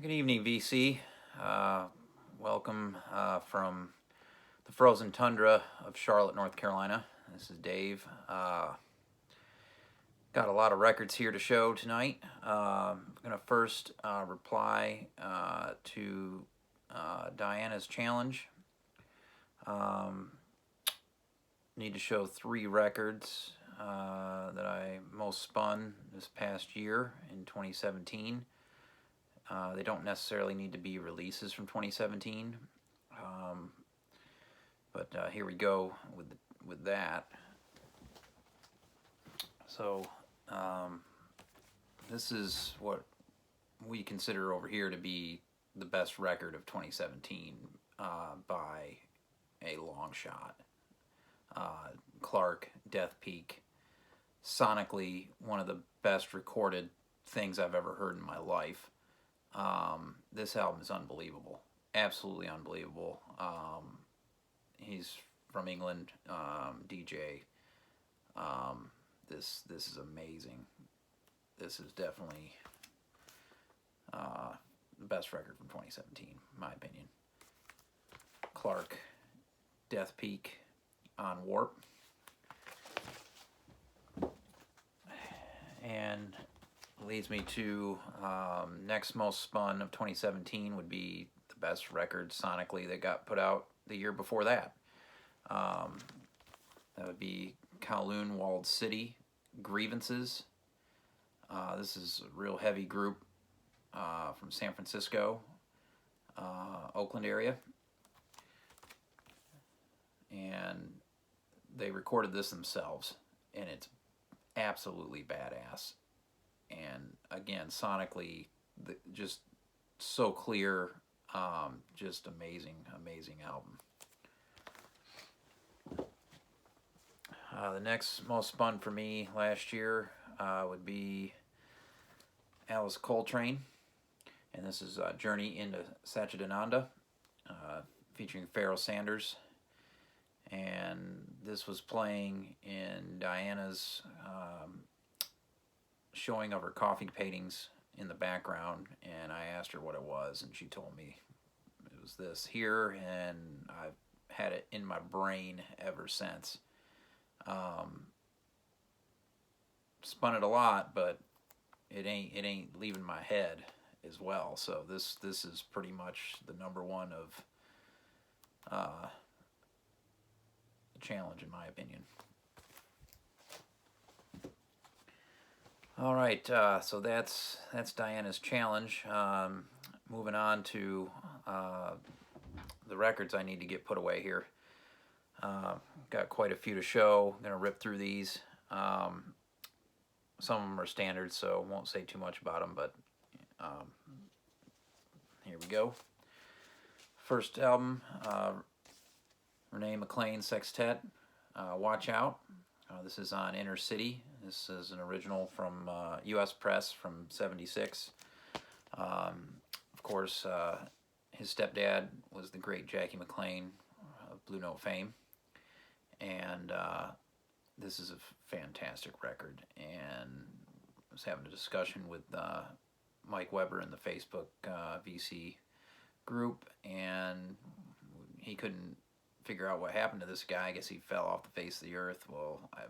Good evening, VC. Welcome from the frozen tundra of Charlotte, North Carolina. This is Dave. Got a lot of records here to show tonight. I'm going to first reply to Diana's challenge. Need to show 3 records that I most spun this past year in 2017. They don't necessarily need to be releases from 2017, but here we go with that. So this is what we consider over here to be the best record of 2017 by a long shot. Clark, Death Peak, sonically one of the best recorded things I've ever heard in my life. This album is unbelievable, absolutely unbelievable. He's from England, DJ. This is amazing. This is definitely the best record from 2017, in my opinion. Clark, Death Peak on Warp. And leads me to next most spun of 2017 would be the best record sonically that got put out the year before that. That would be Kowloon Walled City, Grievances. This is a real heavy group from San Francisco, Oakland area. And they recorded this themselves, and it's absolutely badass. And again, sonically, just so clear, just amazing album. The next most spun for me last year would be Alice Coltrane, and this is Journey into Satchidananda, featuring Pharoah Sanders. And this was playing in Diana's showing of her coffee paintings in the background, and I asked her what it was, and she told me it was this here, and I've had it in my brain ever since. Spun it a lot, but it ain't leaving my head as well. So this is pretty much the number one of the challenge, in my opinion. All right, so that's Diana's challenge. Moving on to the records I need to get put away here. Got quite a few to show. I'm gonna rip through these. Some of them are standard, so won't say too much about them, but here we go. First album, Renee McLean Sextet, Watch Out. This is on Inner City. This is an original from U.S. Press from '76. Of course, his stepdad was the great Jackie McLean of Blue Note fame. And this is a fantastic record. And I was having a discussion with Mike Weber in the Facebook VC group, and he couldn't figure out what happened to this guy. I guess he fell off the face of the earth. Well, I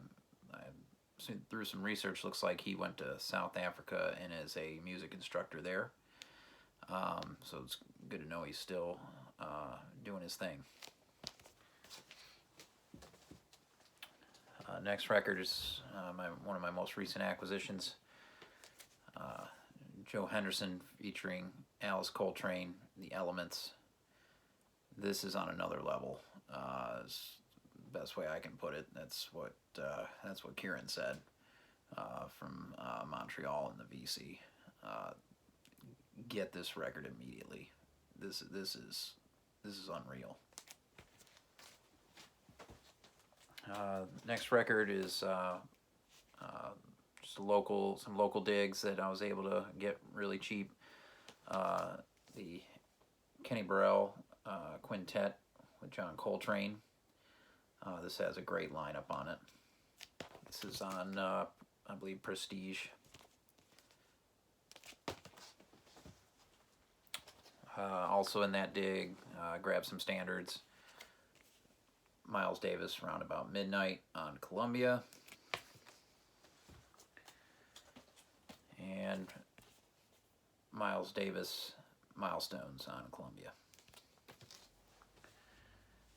through some research, looks like he went to South Africa and is a music instructor there. So it's good to know he's still doing his thing. Next record is one of my most recent acquisitions. Joe Henderson featuring Alice Coltrane, The Elements. This is on another level. Is the best way I can put it. That's what Kieran said from Montreal in the VC. Get this record immediately. This is unreal. Next record is just some local digs that I was able to get really cheap. The Kenny Burrell Quintet with John Coltrane. This has a great lineup on it. This is on, I believe, Prestige. Also in that dig, grab some standards. Miles Davis, Round About Midnight on Columbia. And Miles Davis, Milestones on Columbia.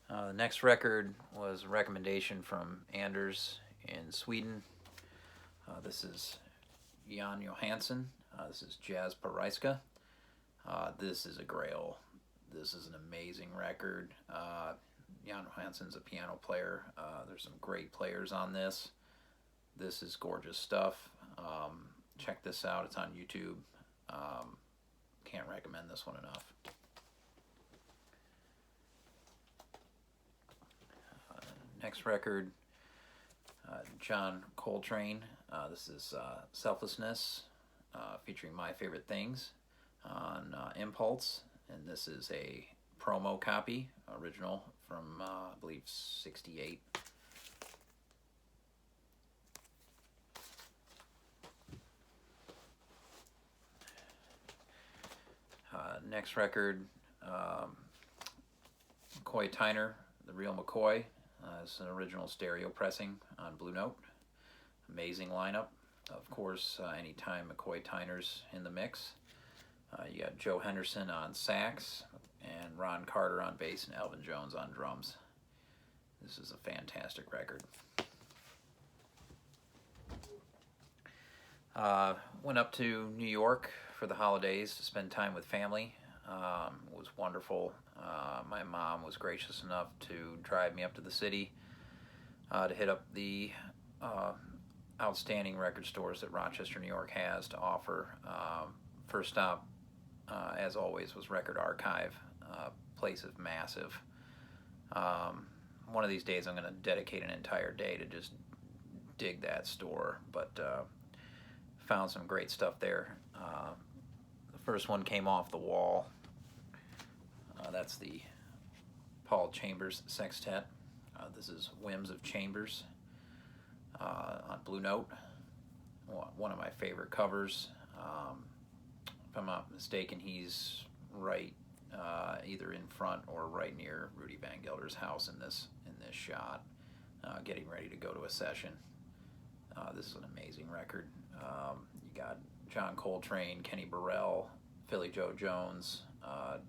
The next record was a recommendation from Anders in Sweden. This is Jan Johansson. This is Jazz Paraiska. This is a grail. This is an amazing record. Jan Johansson's a piano player. There's some great players on this. This is gorgeous stuff. Check this out. It's on YouTube. Can't recommend this one enough. Next record, John Coltrane. This is Selflessness, featuring My Favorite Things on Impulse. And this is a promo copy, original from, I believe, 68. Next record, McCoy Tyner, The Real McCoy. It's an original stereo pressing on Blue Note. Amazing lineup. Of course, anytime McCoy Tyner's in the mix. You got Joe Henderson on sax, and Ron Carter on bass, and Elvin Jones on drums. This is a fantastic record. Went up to New York for the holidays to spend time with family. It was wonderful. My mom was gracious enough to drive me up to the city to hit up the outstanding record stores that Rochester, New York has to offer. First stop, as always, was Record Archive. Place is massive. One of these days I'm going to dedicate an entire day to just dig that store, but found some great stuff there. The first one came off the wall. That's the Paul Chambers Sextet. This is Whims of Chambers on Blue Note. One of my favorite covers. If I'm not mistaken, he's right either in front or right near Rudy Van Gelder's house in this shot, getting ready to go to a session. This is an amazing record. You got John Coltrane, Kenny Burrell, Philly Joe Jones,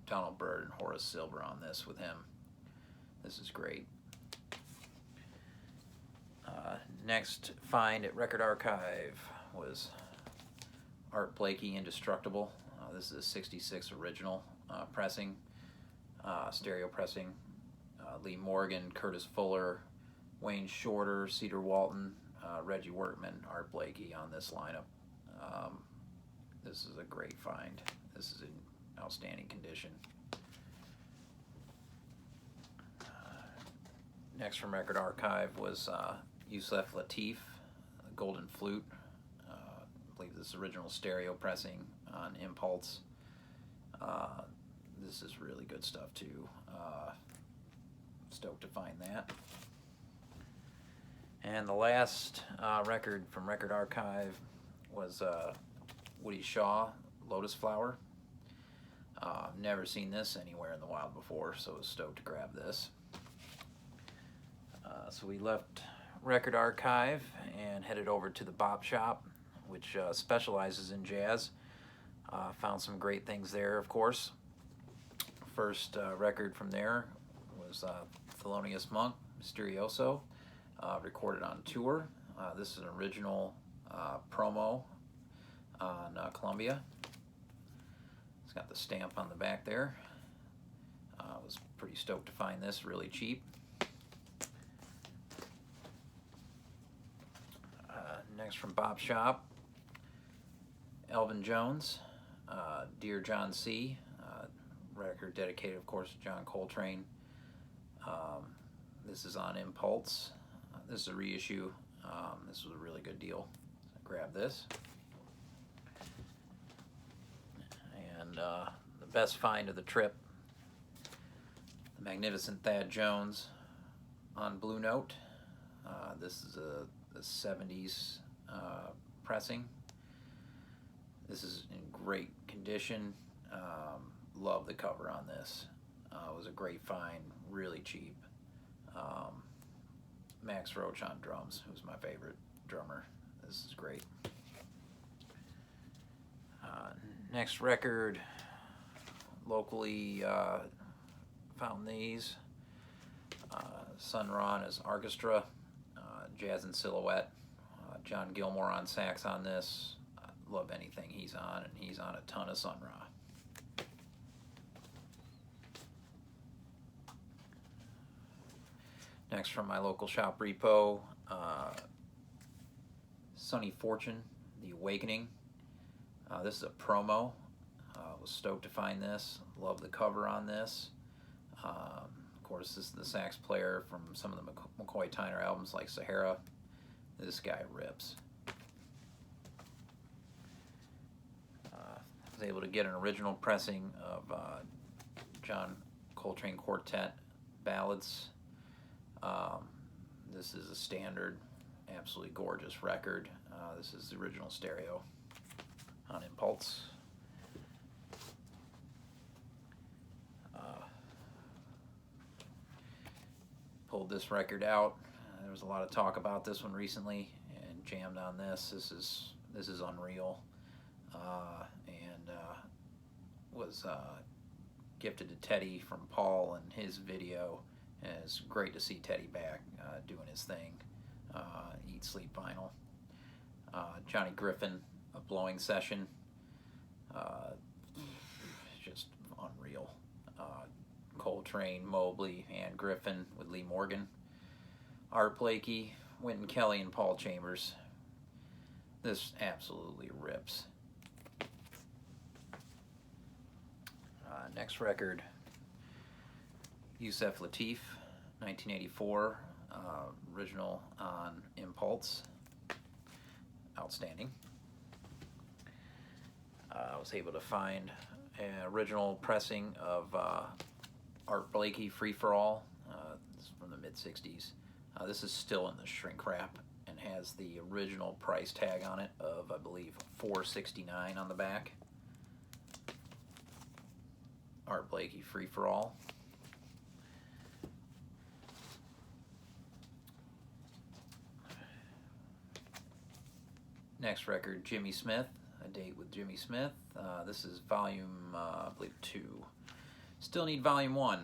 Donald Byrd, and Horace Silver on this with him. This is great. Next find at Record Archive was Art Blakey, Indestructible. This is a 66 original pressing, stereo pressing. Lee Morgan, Curtis Fuller, Wayne Shorter, Cedar Walton, Reggie Workman, Art Blakey on this lineup. This is a great find. This is in outstanding condition. Next from Record Archive was Yusef Lateef, Golden Flute. I believe this is original stereo pressing on Impulse. This is really good stuff too. Stoked to find that. And the last record from Record Archive was Woody Shaw, Lotus Flower. Never seen this anywhere in the wild before, so I was stoked to grab this. So we left Record Archive and headed over to the Bop Shop, which specializes in jazz. Found some great things there, of course. First record from there was Thelonious Monk, Mysterioso, recorded on tour. This is an original promo on Columbia. It's got the stamp on the back there. I was pretty stoked to find this really cheap. Next from Bop Shop, Elvin Jones, Dear John C., record dedicated, of course, to John Coltrane. This is on Impulse. This is a reissue. This was a really good deal. So grab this. And the best find of the trip, the magnificent Thad Jones on Blue Note. This is a 70s pressing. This is in great condition. love the cover on this. It was a great find, really cheap. Max Roach on drums, who's my favorite drummer. This is great. Next record, locally found these. Sun Ra and his orchestra, Jazz in Silhouette. John Gilmore on sax on this. I love anything he's on, and he's on a ton of Sun Ra. Next, from my local shop repo, Sunny Fortune, The Awakening. This is a promo. Was stoked to find this. Love the cover on this. Of course, this is the sax player from some of the McCoy Tyner albums like Sahara. This guy rips. I was able to get an original pressing of John Coltrane Quartet ballads. This is a standard, absolutely gorgeous record. This is the original stereo on Impulse. Pulled this record out. There was a lot of talk about this one recently, and jammed on this. This is unreal, and was gifted to Teddy from Paul and his video. And it's great to see Teddy back doing his thing. Eat Sleep Vinyl. Johnny Griffin, a blowing session. Just unreal. Coltrane, Mobley, and Griffin with Lee Morgan. Art Blakey, Wynton Kelly, and Paul Chambers. This absolutely rips. Next record, Yusef Lateef, 1984, original on Impulse. Outstanding. I was able to find an original pressing of Art Blakey, Free for All. This is from the mid-60s. This is still in the shrink wrap and has the original price tag on it of, I believe, $4.69 on the back. Art Blakey, Free for All. Next record, Jimmy Smith, A Date with Jimmy Smith. This is volume, I believe, 2. Still need volume 1.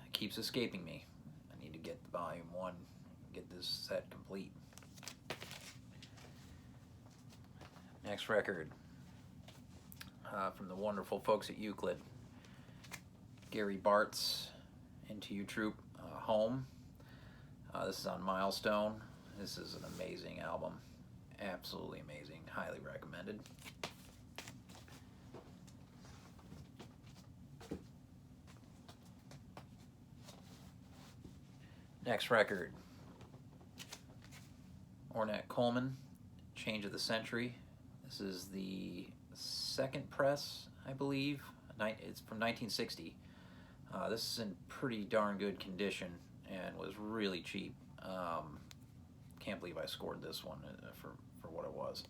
It keeps escaping me. I need to get volume 1, get this set complete. Next record, from the wonderful folks at Euclid. Gary Bart's Into You Troop, Home. This is on Milestone. This is an amazing album. Absolutely amazing. Highly recommended. Next record, Ornette Coleman, Change of the Century. This is the second press, I believe. It's from 1960. This is in pretty darn good condition and was really cheap. Can't believe I scored this one for what it was.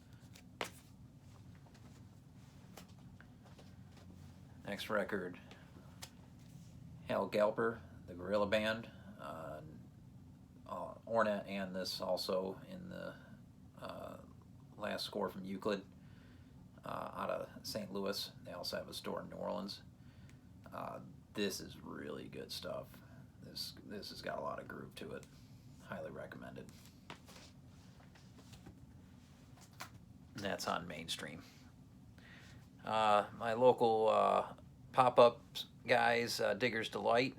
Next record, Hal Galper, the Gorilla Band. Ornette and this also in the last score from Euclid out of St. Louis. They also have a store in New Orleans. This is really good stuff. This has got a lot of groove to it. Highly recommended. And that's on Mainstream. My local pop-up guys, Digger's Delight.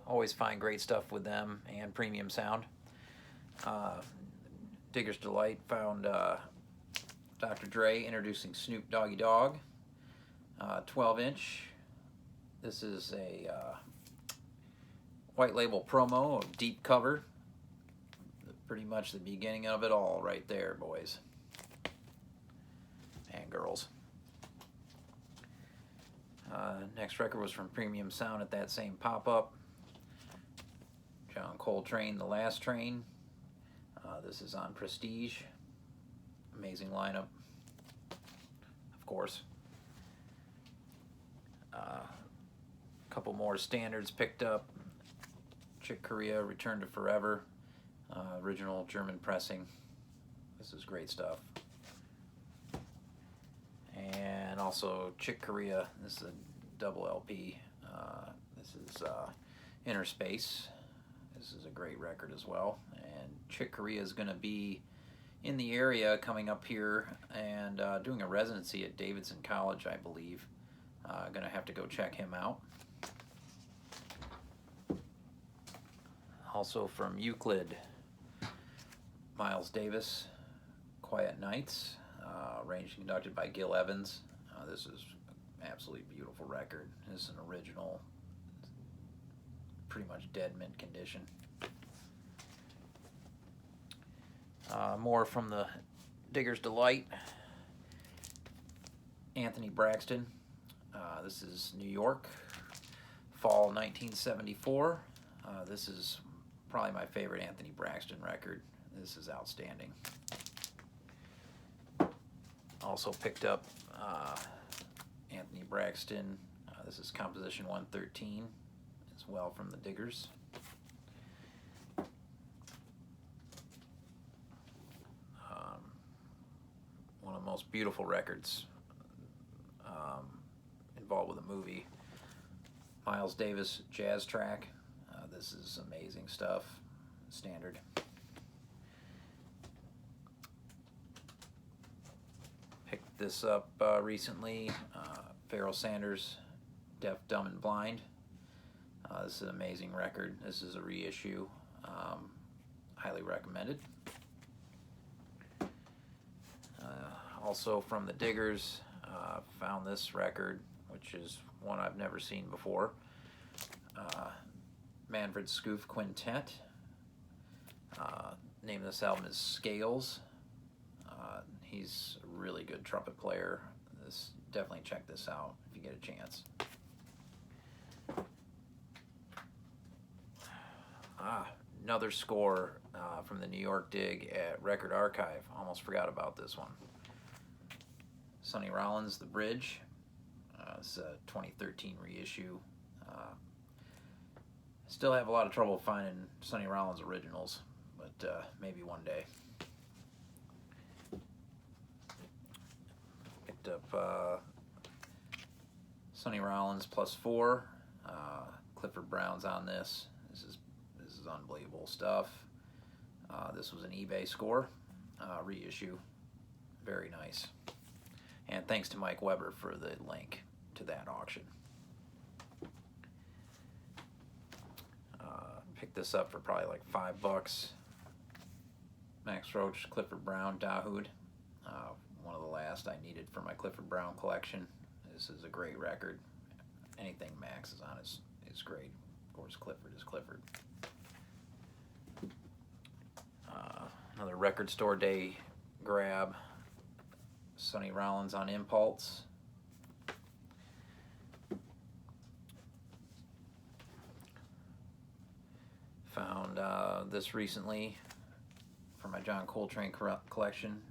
Always find great stuff with them and Premium Sound. Digger's Delight found Dr. Dre introducing Snoop Doggy Dogg, 12-inch. This is a white label promo of Deep Cover. Pretty much the beginning of it all right there, boys and girls. Next record was from Premium Sound at that same pop-up. John Coltrane, The Last Train. This is on Prestige. Amazing lineup, of course. couple more standards picked up. Chick Corea, Return to Forever, original German pressing. This is great stuff. And also Chick Corea, this is a double LP. This is Inner Space. This is a great record as well. And Chick Corea is going to be in the area coming up here and doing a residency at Davidson College, I believe. Going to have to go check him out. Also from Euclid, Miles Davis, Quiet Nights, arranged and conducted by Gil Evans. This is an absolutely beautiful record. This is an original, pretty much dead mint condition. More from the Digger's Delight, Anthony Braxton. This is New York, fall 1974. This is probably my favorite Anthony Braxton record. This is outstanding. Also picked up Anthony Braxton. This is Composition 113 as well from the Diggers. One of the most beautiful records involved with a movie. Miles Davis jazz track. This is amazing stuff. Standard. Picked this up recently. Pharoah Sanders, Deaf, Dumb, and Blind. This is an amazing record. This is a reissue. Highly recommended. Also from the Diggers, found this record, which is one I've never seen before. Manfred Schoof Quintet. Name of this album is Scales. He's a really good trumpet player. Definitely check this out if you get a chance. Another score from the New York dig at Record Archive. Almost forgot about this one. Sonny Rollins, The Bridge. It's a 2013 reissue. Still have a lot of trouble finding Sonny Rollins originals, but maybe one day. Picked up Sonny Rollins +4. Clifford Brown's on this. This is unbelievable stuff. This was an eBay score, reissue. Very nice. And thanks to Mike Weber for the link to that auction. Picked this up for probably like $5. Max Roach, Clifford Brown, Dahoud. One of the last I needed for my Clifford Brown collection. This is a great record. Anything Max is on is great. Of course, Clifford is Clifford. Another record store day grab. Sonny Rollins on Impulse. Found this recently for my John Coltrane collection,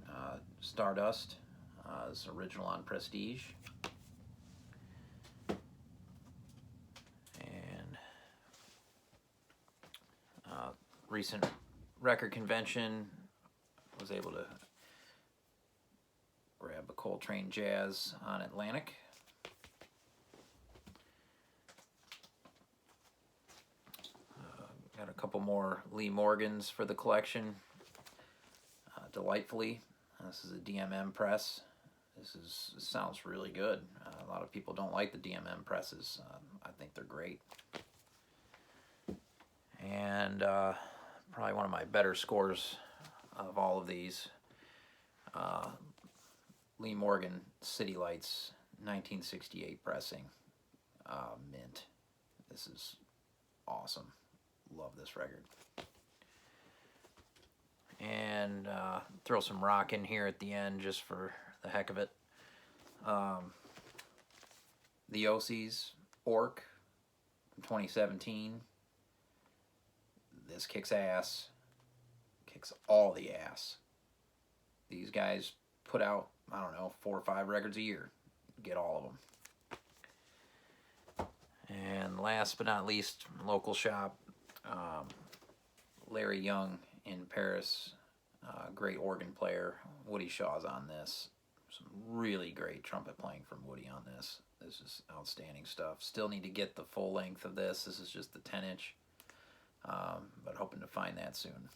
Stardust. This is original on Prestige. And recent record convention, was able to grab a Coltrane Jazz on Atlantic. Got a couple more Lee Morgans for the collection. Delightfully. This is a DMM press. This sounds really good. A lot of people don't like the DMM presses. I think they're great. And probably one of my better scores of all of these. Lee Morgan City Lights 1968 pressing. Mint. This is awesome. Love this record. And throw some rock in here at the end just for the heck of it. The Osees Orc from 2017. This kicks ass. Kicks all the ass. These guys put out, I don't know, 4 or 5 records a year. Get all of them. And last but not least, local shop, Larry Young in Paris, great organ player. Woody Shaw's on this. Some really great trumpet playing from Woody on this. This is outstanding stuff. Still need to get the full length of this. This is just the 10-inch, but hoping to find that soon.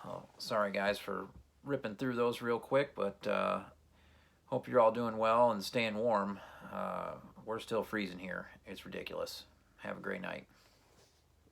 Oh, sorry guys for ripping through those real quick, but hope you're all doing well and staying warm. We're still freezing here. It's ridiculous. Have a great night.